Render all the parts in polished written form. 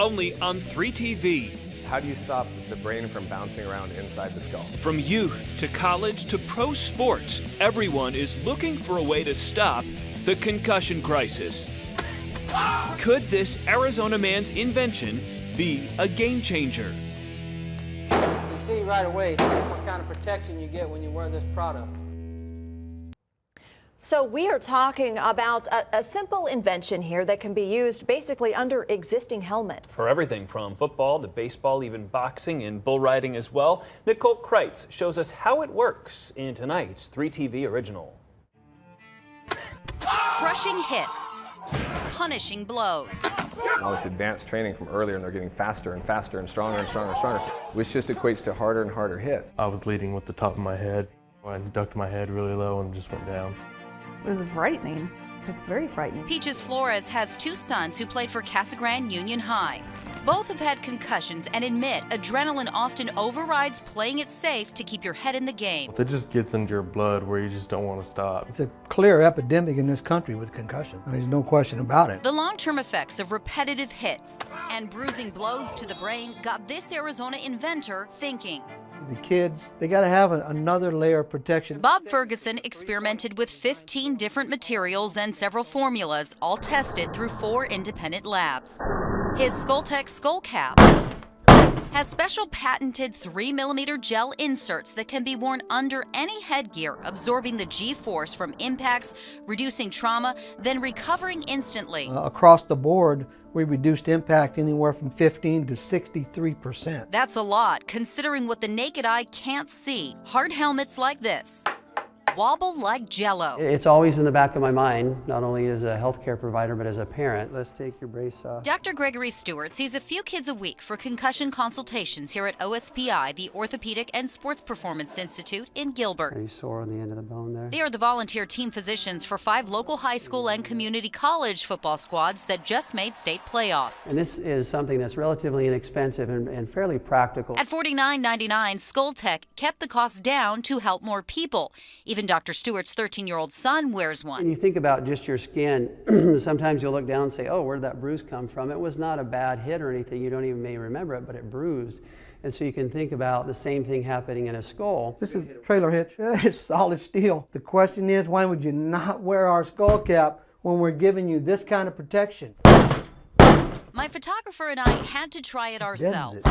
only on 3TV. How do you stop the brain from bouncing around inside the skull? From youth to college to pro sports, everyone is looking for a way to stop the concussion crisis. Could this Arizona man's invention be a game changer? You see right away what kind of protection you get when you wear this product. So we are talking about a simple invention here that can be used basically under existing helmets. For everything from football to baseball, even boxing and bull riding as well. Nicole Kreitz shows us how it works in tonight's 3TV original. Crushing hits, punishing blows. All this advanced training from earlier, and they're getting faster and faster and stronger and stronger and stronger, which just equates to harder and harder hits. I was leading with the top of my head. I ducked my head really low and just went down. It was frightening. It's very frightening. Peaches Flores has two sons who played for Casa Grande Union High. Both have had concussions and admit adrenaline often overrides playing it safe to keep your head in the game. It just gets into your blood where you just don't want to stop. It's a clear epidemic in this country with concussion. There's no question about it. The long-term effects of repetitive hits and bruising blows to the brain got this Arizona inventor thinking. The kids, they got to have another layer of protection. Bob Ferguson experimented with 15 different materials and several formulas, all tested through 4 independent labs. His Skull Tec skull cap has special patented 3mm gel inserts that can be worn under any headgear, absorbing the G-force from impacts, reducing trauma, then recovering instantly. Across the board, we reduced impact anywhere from 15 to 63%. That's a lot, considering what the naked eye can't see. Hard helmets like this wobble like jello. It's always in the back of my mind, not only as a healthcare provider, but as a parent. Let's take your brace off. Dr. Gregory Stewart sees a few kids a week for concussion consultations here at OSPI, the Orthopedic and Sports Performance Institute in Gilbert. Are you sore on the end of the bone there? They are the volunteer team physicians for 5 local high school and community college football squads that just made state playoffs. And this is something that's relatively inexpensive and fairly practical. At $49.99, Skull Tec kept the cost down to help more people. Even Dr. Stewart's 13-year-old son wears one. When you think about just your skin, sometimes you'll look down and say, oh, where did that bruise come from? It was not a bad hit or anything. You don't even may remember it, but it bruised. And so you can think about the same thing happening in a skull. This is trailer hitch. It's solid steel. The question is, why would you not wear our skull cap when we're giving you this kind of protection? My photographer and I had to try it ourselves.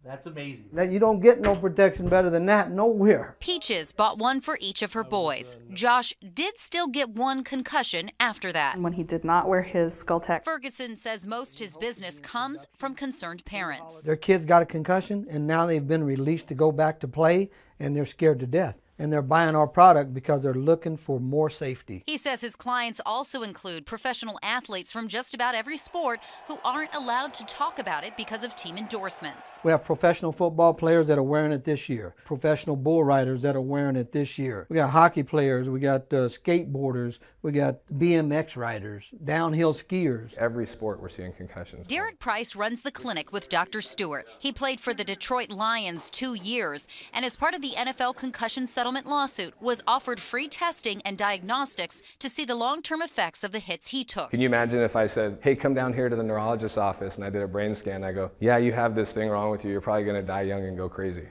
That's amazing. That you don't get no protection better than that nowhere. Peaches bought one for each of her boys. Josh did still get one concussion after that. When he did not wear his Skull Tec. Ferguson says most his business comes from concerned parents. Their kids got a concussion and now they've been released to go back to play and they're scared to death. And they're buying our product because they're looking for more safety. He says his clients also include professional athletes from just about every sport who aren't allowed to talk about it because of team endorsements. We have professional football players that are wearing it this year, professional bull riders that are wearing it this year. We got hockey players, we got skateboarders, we got BMX riders, downhill skiers. Every sport we're seeing concussions. Derek Price runs the clinic with Dr. Stewart. He played for the Detroit Lions 2 years, and as part of the NFL concussion settlement lawsuit, was offered free testing and diagnostics to see the long-term effects of the hits he took. Can you imagine if I said, hey, come down here to the neurologist's office, and I did a brain scan, and I go, yeah, you have this thing wrong with you, you're probably gonna die young and go crazy.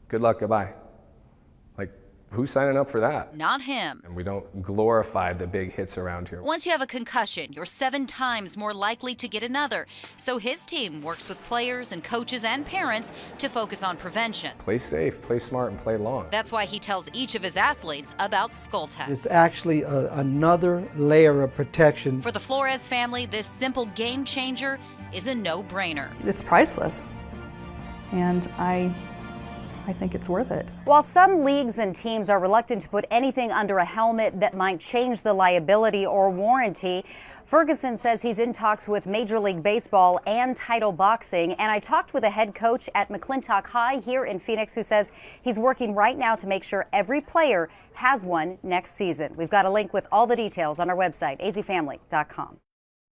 Good luck, goodbye. Like, who's signing up for that? Not him. And we don't glorify the big hits around here. Once you have a concussion, you're 7 times more likely to get another. So his team works with players and coaches and parents to focus on prevention. Play safe, play smart, and play long. That's why he tells each of his athletes about Skull Tec. It's actually another layer of protection. For the Flores family, this simple game changer is a no-brainer. It's priceless. And I think it's worth it. While some leagues and teams are reluctant to put anything under a helmet that might change the liability or warranty, Ferguson says he's in talks with Major League Baseball and Title Boxing. And I talked with a head coach at McClintock High here in Phoenix who says he's working right now to make sure every player has one next season. We've got a link with all the details on our website, azfamily.com.